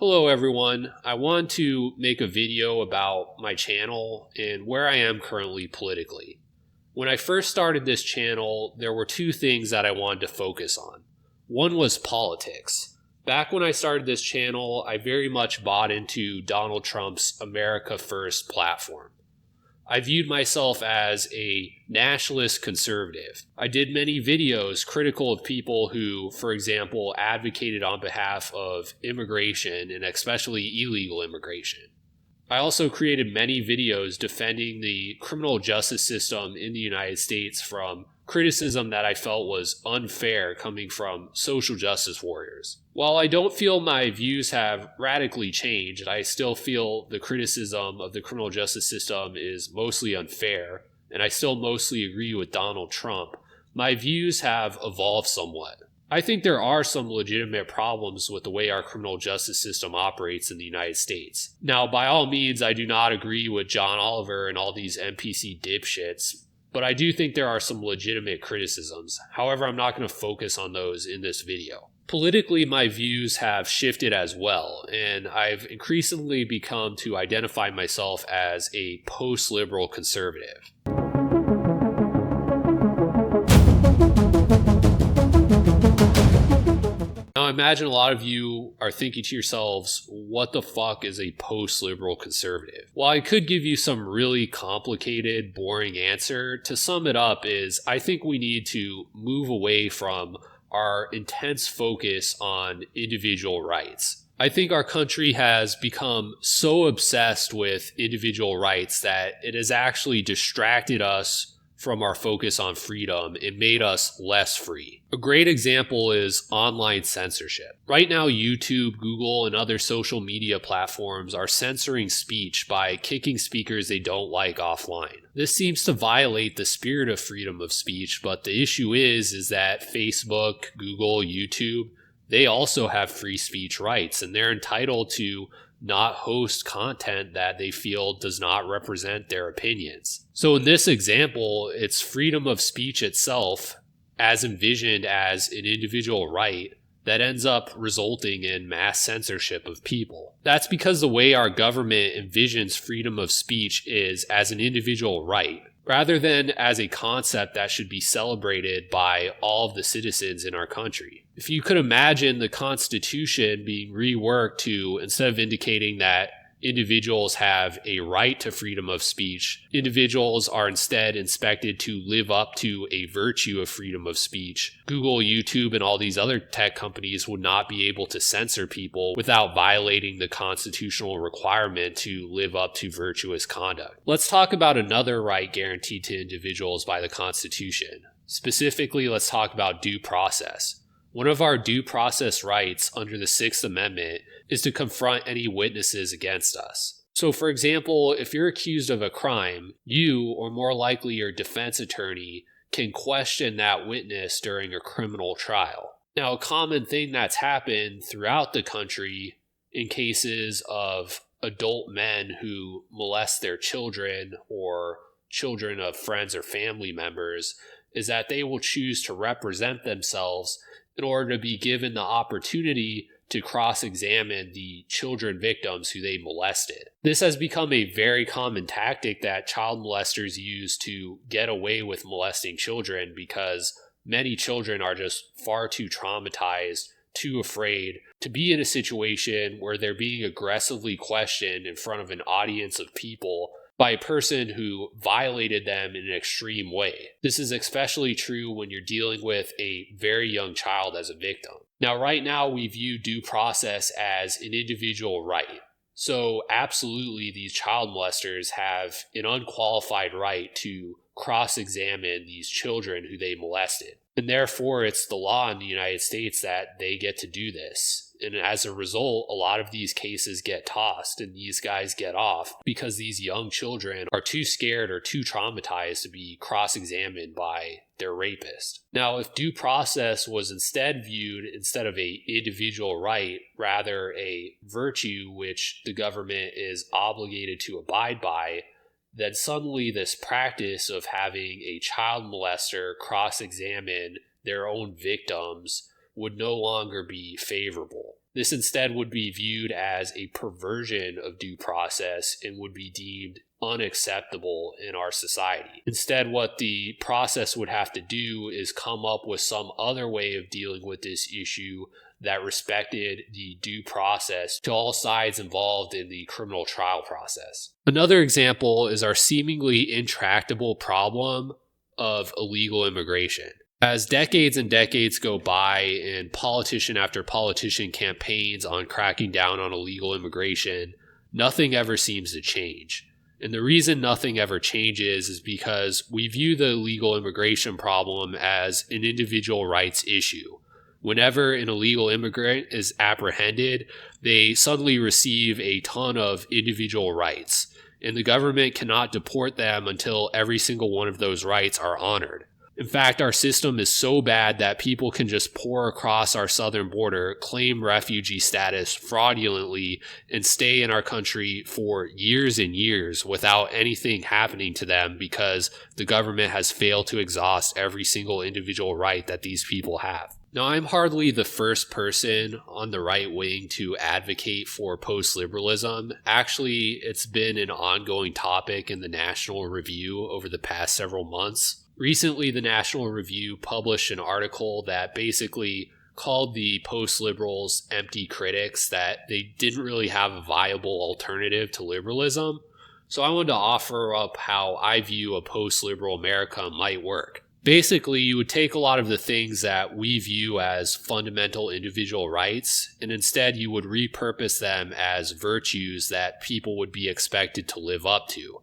Hello everyone, I want to make a video about my channel and where I am currently politically. When I first started this channel, there were two things that I wanted to focus on. One was politics. Back when I started this channel, I very much bought into Donald Trump's America First platform. I viewed myself as a nationalist conservative. I did many videos critical of people who, for example, advocated on behalf of immigration and especially illegal immigration. I also created many videos defending the criminal justice system in the United States from criticism that I felt was unfair coming from social justice warriors. While I don't feel my views have radically changed, I still feel the criticism of the criminal justice system is mostly unfair, and I still mostly agree with Donald Trump. My views have evolved somewhat. I think there are some legitimate problems with the way our criminal justice system operates in the United States. Now, by all means, I do not agree with John Oliver and all these NPC dipshits, but I do think there are some legitimate criticisms. However, I'm not going to focus on those in this video. Politically, my views have shifted as well, and I've increasingly become to identify myself as a post-liberal conservative. Now, I imagine a lot of you are thinking to yourselves, what the fuck is a post-liberal conservative? Well, I could give you some really complicated, boring answer. To sum it up is, I think we need to move away from our intense focus on individual rights. I think our country has become so obsessed with individual rights that it has actually distracted us from our focus on freedom. It made us less free. A great example is online censorship. Right now, YouTube, Google, and other social media platforms are censoring speech by kicking speakers they don't like offline. This seems to violate the spirit of freedom of speech, but the issue is that Facebook, Google, YouTube, they also have free speech rights, and they're entitled to not host content that they feel does not represent their opinions. So in this example, it's freedom of speech itself, as envisioned as an individual right, that ends up resulting in mass censorship of people. That's because the way our government envisions freedom of speech is as an individual right, rather than as a concept that should be celebrated by all of the citizens in our country. If you could imagine the Constitution being reworked to, instead of indicating that individuals have a right to freedom of speech, individuals are instead expected to live up to a virtue of freedom of speech, Google, YouTube, and all these other tech companies would not be able to censor people without violating the constitutional requirement to live up to virtuous conduct. Let's talk about another right guaranteed to individuals by the Constitution. Specifically, let's talk about due process. One of our due process rights under the Sixth Amendment is to confront any witnesses against us. So for example, if you're accused of a crime, you, or more likely your defense attorney, can question that witness during a criminal trial. Now, a common thing that's happened throughout the country in cases of adult men who molest their children or children of friends or family members is that they will choose to represent themselves in order to be given the opportunity to cross-examine the children victims who they molested. This has become a very common tactic that child molesters use to get away with molesting children because many children are just far too traumatized, too afraid to be in a situation where they're being aggressively questioned in front of an audience of people by a person who violated them in an extreme way. This is especially true when you're dealing with a very young child as a victim. Now, right now, we view due process as an individual right. So absolutely, these child molesters have an unqualified right to cross-examine these children who they molested. And therefore, it's the law in the United States that they get to do this. And as a result, a lot of these cases get tossed and these guys get off because these young children are too scared or too traumatized to be cross-examined by their rapist. Now, if due process was instead viewed, instead of an individual right, rather a virtue which the government is obligated to abide by, then suddenly this practice of having a child molester cross-examine their own victims would no longer be favorable. This instead would be viewed as a perversion of due process and would be deemed unacceptable in our society. Instead, what the process would have to do is come up with some other way of dealing with this issue that respected the due process to all sides involved in the criminal trial process. Another example is our seemingly intractable problem of illegal immigration. As decades and decades go by and politician after politician campaigns on cracking down on illegal immigration, nothing ever seems to change. And the reason nothing ever changes is because we view the illegal immigration problem as an individual rights issue. Whenever an illegal immigrant is apprehended, they suddenly receive a ton of individual rights, and the government cannot deport them until every single one of those rights are honored. In fact, our system is so bad that people can just pour across our southern border, claim refugee status fraudulently, and stay in our country for years and years without anything happening to them because the government has failed to exhaust every single individual right that these people have. Now, I'm hardly the first person on the right wing to advocate for post-liberalism. Actually, it's been an ongoing topic in the National Review over the past several months. Recently, the National Review published an article that basically called the post-liberals empty critics, that they didn't really have a viable alternative to liberalism. So I wanted to offer up how I view a post-liberal America might work. Basically, you would take a lot of the things that we view as fundamental individual rights, and instead you would repurpose them as virtues that people would be expected to live up to.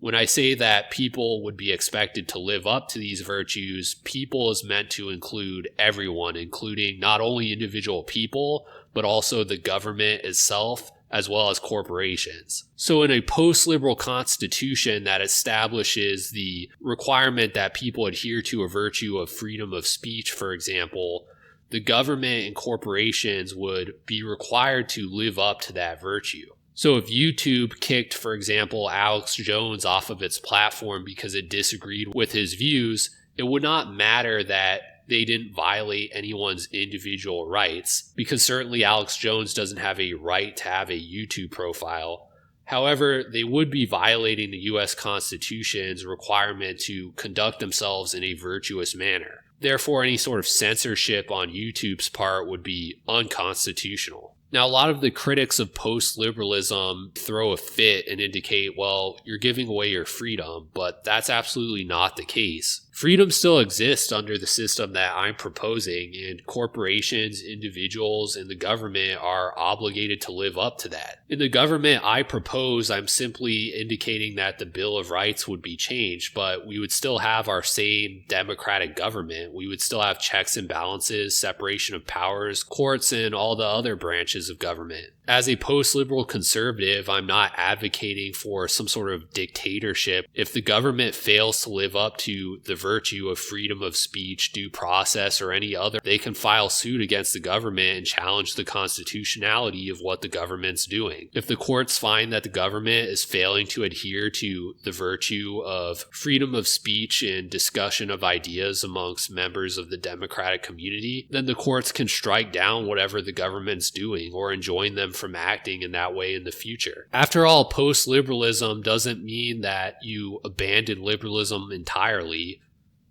When I say that people would be expected to live up to these virtues, people is meant to include everyone, including not only individual people, but also the government itself, as well as corporations. So in a post-liberal constitution that establishes the requirement that people adhere to a virtue of freedom of speech, for example, the government and corporations would be required to live up to that virtue. So if YouTube kicked, for example, Alex Jones off of its platform because it disagreed with his views, it would not matter that they didn't violate anyone's individual rights, because certainly Alex Jones doesn't have a right to have a YouTube profile. However, they would be violating the U.S. Constitution's requirement to conduct themselves in a virtuous manner. Therefore, any sort of censorship on YouTube's part would be unconstitutional. Now, a lot of the critics of post-liberalism throw a fit and indicate, well, you're giving away your freedom, but that's absolutely not the case. Freedom still exists under the system that I'm proposing, and corporations, individuals, and the government are obligated to live up to that. In the government I propose, I'm simply indicating that the Bill of Rights would be changed, but we would still have our same democratic government. We would still have checks and balances, separation of powers, courts, and all the other branches of government. As a post-liberal conservative, I'm not advocating for some sort of dictatorship. If the government fails to live up to the virtue of freedom of speech, due process, or any other, they can file suit against the government and challenge the constitutionality of what the government's doing. If the courts find that the government is failing to adhere to the virtue of freedom of speech and discussion of ideas amongst members of the democratic community, then the courts can strike down whatever the government's doing or enjoin them from acting in that way in the future. After all, post-liberalism doesn't mean that you abandon liberalism entirely.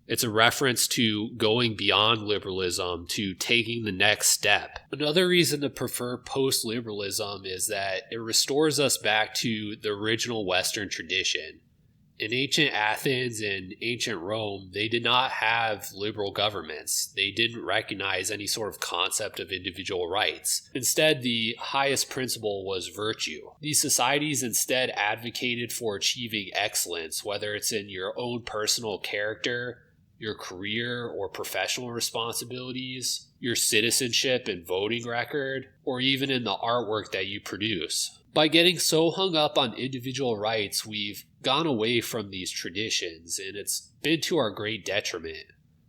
It's a reference to going beyond liberalism, to taking the next step. Another reason to prefer post-liberalism is that it restores us back to the original Western tradition. In ancient Athens and ancient Rome, they did not have liberal governments. They didn't recognize any sort of concept of individual rights. Instead, the highest principle was virtue. These societies instead advocated for achieving excellence, whether it's in your own personal character, your career or professional responsibilities, your citizenship and voting record, or even in the artwork that you produce. By getting so hung up on individual rights, we've gone away from these traditions, and it's been to our great detriment.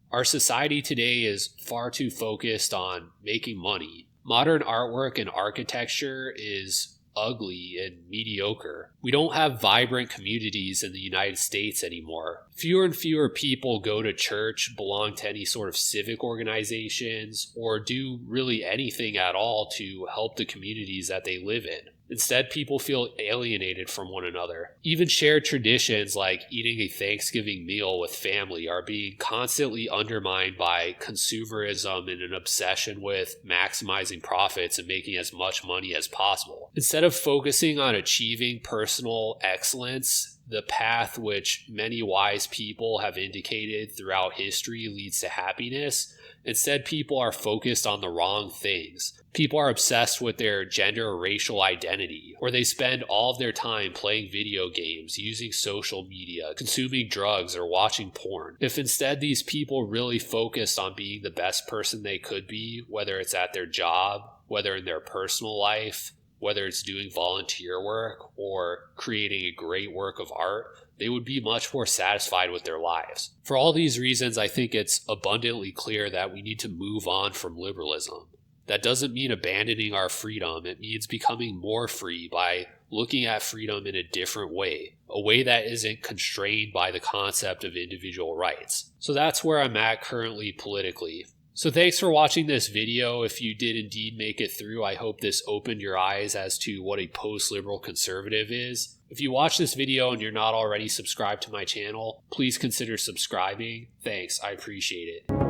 Our society today is far too focused on making money. Modern artwork and architecture is ugly, and mediocre. We don't have vibrant communities in the United States anymore. Fewer and fewer people go to church, belong to any sort of civic organizations, or do really anything at all to help the communities that they live in. Instead, people feel alienated from one another. Even shared traditions like eating a Thanksgiving meal with family are being constantly undermined by consumerism and an obsession with maximizing profits and making as much money as possible. Instead of focusing on achieving personal excellence, the path which many wise people have indicated throughout history leads to happiness, instead people are focused on the wrong things. People are obsessed with their gender or racial identity, or they spend all of their time playing video games, using social media, consuming drugs, or watching porn. If instead these people really focused on being the best person they could be, whether it's at their job, whether in their personal life, whether it's doing volunteer work or creating a great work of art, they would be much more satisfied with their lives. For all these reasons, I think it's abundantly clear that we need to move on from liberalism. That doesn't mean abandoning our freedom. It means becoming more free by looking at freedom in a different way, a way that isn't constrained by the concept of individual rights. So that's where I'm at currently politically. So thanks for watching this video. If you did indeed make it through, I hope this opened your eyes as to what a post-liberal conservative is. If you watch this video and you're not already subscribed to my channel, please consider subscribing. Thanks, I appreciate it.